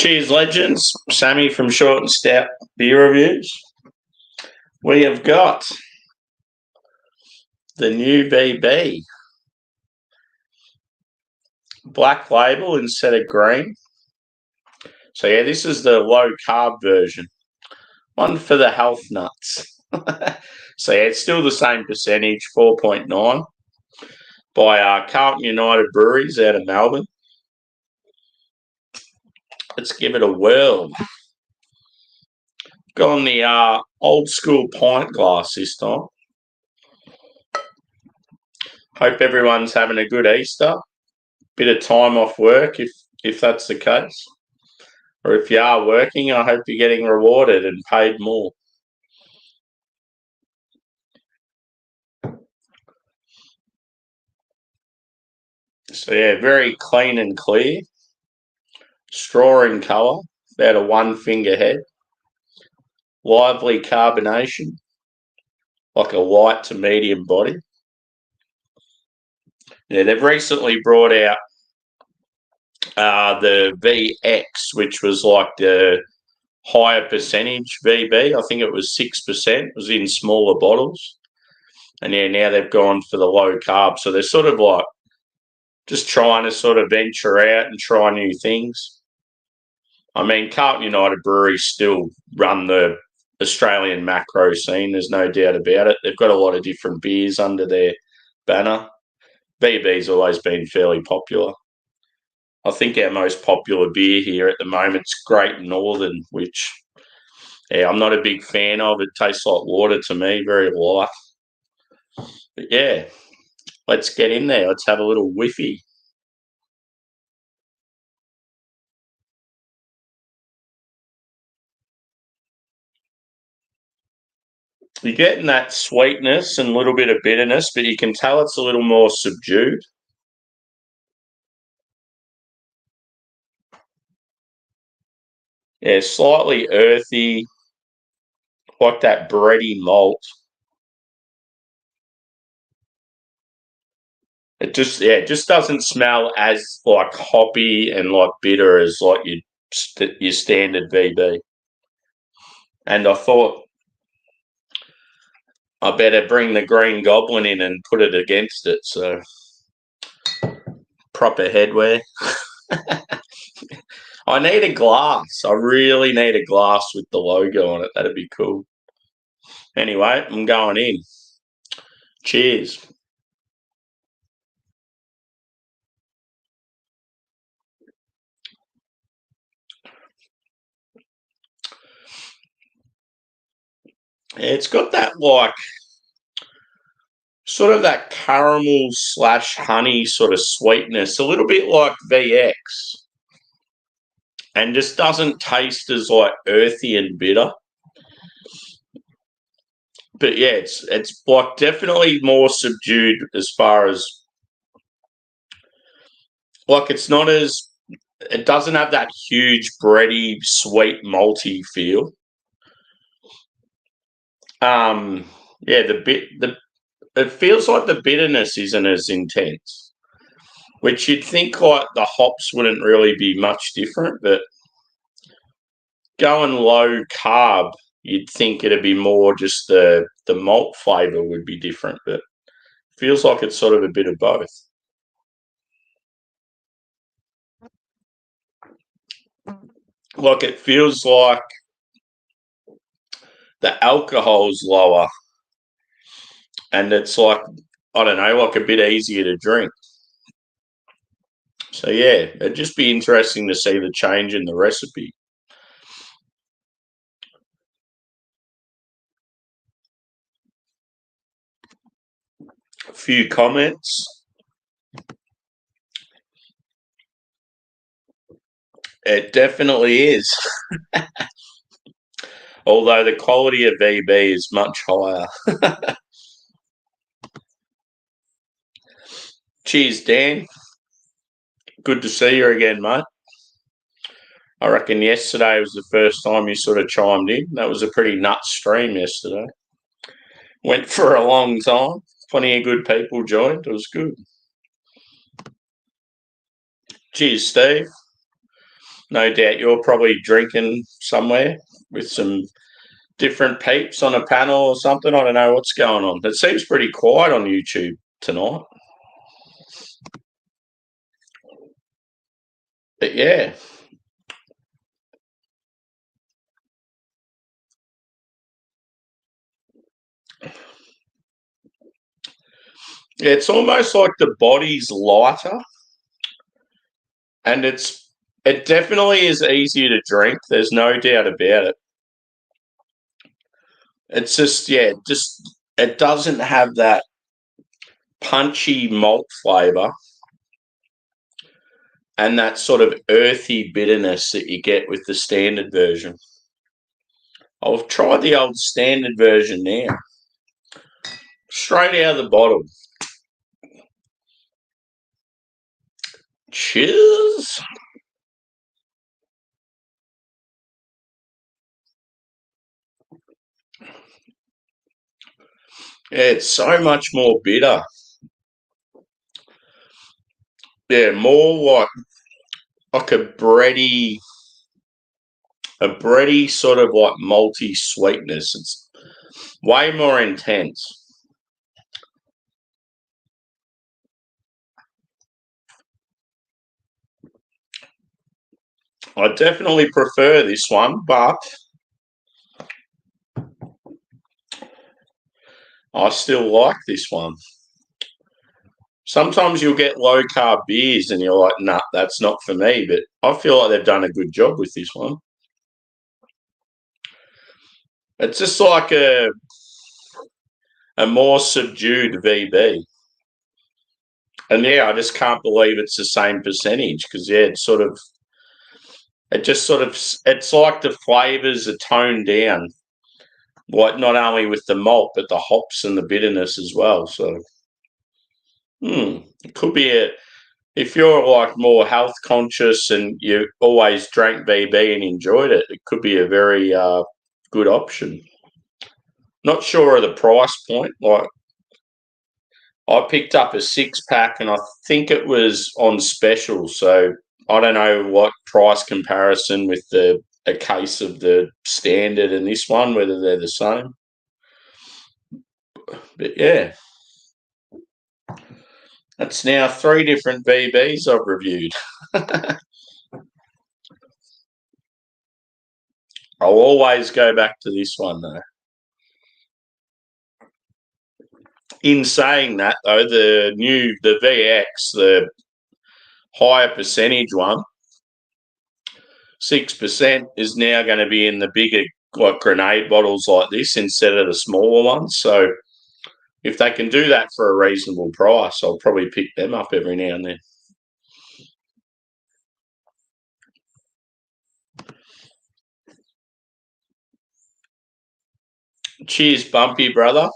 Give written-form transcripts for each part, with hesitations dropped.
Cheers, legends. Sammy from Short and Stout Beer Reviews. We have got the new BB. Black label instead of green. So, yeah, this is the low-carb version. One for the health nuts. So, yeah, it's still the same percentage, 4.9, by Carlton United Breweries out of Melbourne. Let's give it a whirl. Got the old school pint glass this time. Hope everyone's having a good Easter. Bit of time off work if that's the case. Or if you are working, I hope you're getting rewarded and paid more. So, yeah, very clean and clear. Straw in colour, about a 1 finger head. Lively carbonation, like a light to medium body. Yeah, they've recently brought out the VX, which was like the higher percentage VB. I think it was 6%. It was in smaller bottles. And yeah, now they've gone for the low carb. So they're sort of like just trying to sort of venture out and try new things. I mean, Carlton United Breweries still run the Australian macro scene. There's no doubt about it. They've got a lot of different beers under their banner. BB's always been fairly popular. I think our most popular beer here at the moment is Great Northern, which, yeah, I'm not a big fan of. It tastes like water to me, very light. But, yeah, let's get in there. Let's have a little whiffy. You're getting that sweetness and a little bit of bitterness, but you can tell it's a little more subdued. Yeah, slightly earthy, like that bready malt. It just doesn't smell as like hoppy and like bitter as like your standard VB. And I thought I better bring the Green Goblin in and put it against it. So proper headwear. I need a glass. I really need a glass with the logo on it. That'd be cool. Anyway, I'm going in. Cheers. It's got that like sort of that caramel / honey sort of sweetness, a little bit like VX, and just doesn't taste as like earthy and bitter. But yeah, it's like definitely more subdued as far as like it doesn't have that huge bready, sweet, malty feel. Yeah, it feels like the bitterness isn't as intense, which you'd think like the hops wouldn't really be much different, but going low carb, you'd think it'd be more just the malt flavour would be different, but feels like it's sort of a bit of both. Like it feels like the alcohol's lower and it's like, I don't know, like a bit easier to drink. So yeah, it'd just be interesting to see the change in the recipe. A few comments. It definitely is. Although the quality of VB is much higher. Cheers, Dan. Good to see you again, mate. I reckon yesterday was the first time you sort of chimed in. That was a pretty nuts stream yesterday. Went for a long time. Plenty of good people joined. It was good. Cheers, Steve. No doubt you're probably drinking somewhere with some different peeps on a panel or something. I don't know what's going on. It seems pretty quiet on YouTube tonight. But yeah. Yeah, it's almost like the body's lighter, and it definitely is easier to drink. There's no doubt about it. It's just it doesn't have that punchy malt flavour and that sort of earthy bitterness that you get with the standard version. I've tried the old standard version now, straight out of the bottle. Cheers. Yeah, it's so much more bitter. Yeah, more like a bready sort of like malty sweetness. It's way more intense. I definitely prefer this one, but I still like this one. Sometimes you'll get low carb beers and you're like, nah, that's not for me. But I feel like they've done a good job with this one. It's just like a more subdued VB. And yeah, I just can't believe it's the same percentage because yeah, it's like the flavors are toned down, like not only with the malt but the hops and the bitterness as well. So, it could be if you're like more health conscious and you always drank VB and enjoyed it, it could be a very good option. Not sure of the price point. Like I picked up a 6 pack and I think it was on special. So I don't know what price comparison with a case of the standard and this one, whether they're the same. But yeah, that's now 3 different VBs I've reviewed. I'll always go back to this one though. In saying that though, the VX, the higher percentage one, 6% is now going to be in the bigger like grenade bottles like this instead of the smaller ones. So if they can do that for a reasonable price, I'll probably pick them up every now and then. Cheers, Bumpy brother.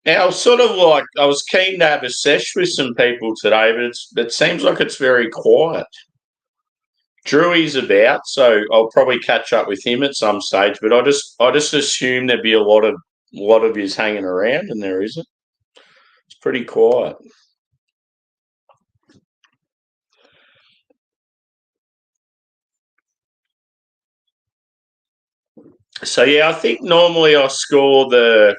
Now, I was keen to have a sesh with some people today, but it seems like it's very quiet. Drewy's about, so I'll probably catch up with him at some stage. But I just assume there'd be a lot of yous hanging around, and there isn't. It's pretty quiet. So yeah, I think normally I score the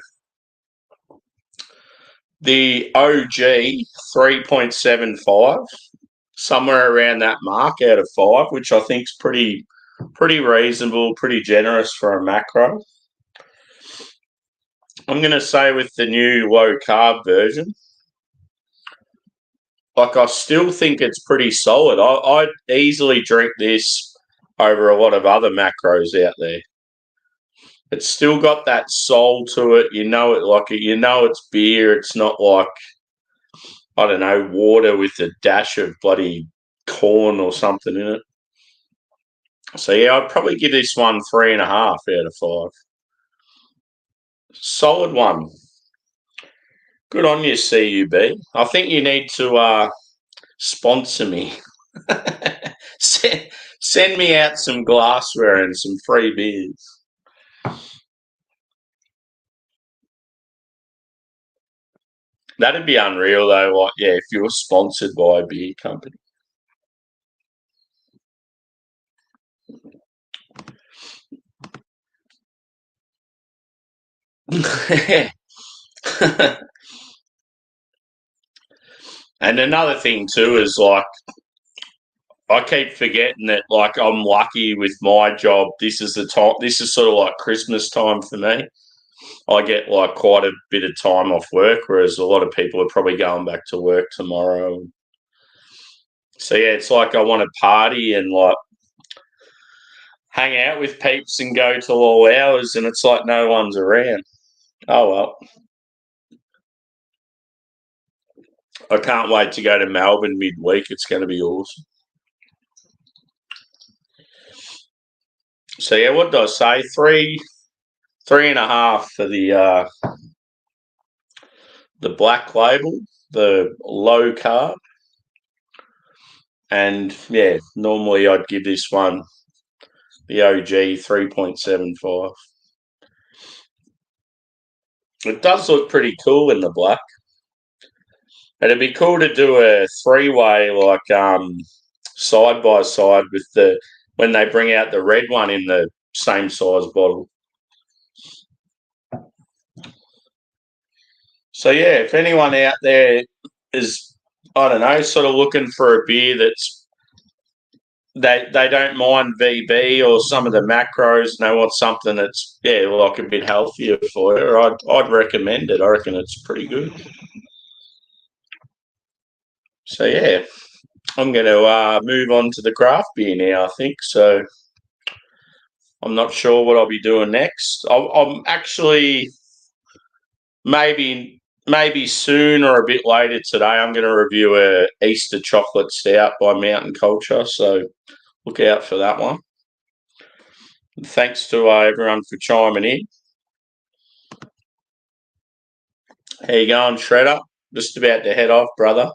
OG 3.75, somewhere around that mark out of 5, which I think is pretty reasonable, pretty generous for a macro. I'm going to say with the new low carb version, like I still think it's pretty solid. I'd easily drink this over a lot of other macros out there. It's still got that soul to it. You know it like it. You know it's beer. It's not like I don't know water with a dash of bloody corn or something in it. So yeah, I'd probably give this one 3.5 out of 5. Solid one. Good on you, CUB. I think you need to sponsor me. send me out some glassware and some free beers. That'd be unreal though. Like, yeah, if you were sponsored by a beer company. And another thing too is like I keep forgetting that like I'm lucky with my job. This is the time. This is sort of like Christmas time for me. I get like quite a bit of time off work, whereas a lot of people are probably going back to work tomorrow. So yeah, it's like I want to party and like hang out with peeps and go till all hours, and it's like no one's around. Oh well, I can't wait to go to Melbourne midweek. It's going to be awesome. So yeah, what did I say? 3.5 for the black label, the low carb, and yeah, normally I'd give this one the OG 3.75. It does look pretty cool in the black. It'd be cool to do a three-way like side by side with the when they bring out the red one in the same size bottle. So yeah, if anyone out there is, I don't know, sort of looking for a beer that's they don't mind VB or some of the macros, and they want something that's like a bit healthier for you, I'd recommend it. I reckon it's pretty good. So yeah, I'm going to move on to the craft beer now, I think. So I'm not sure what I'll be doing next. I'm actually maybe soon or a bit later today. I'm going to review a Easter chocolate stout by Mountain Culture. So look out for that one. And thanks to everyone for chiming in. How you going, Shredder? Just about to head off, brother.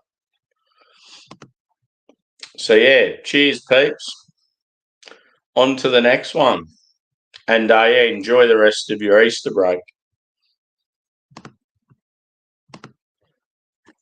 So yeah, cheers, peeps. On to the next one. And yeah, enjoy the rest of your Easter break.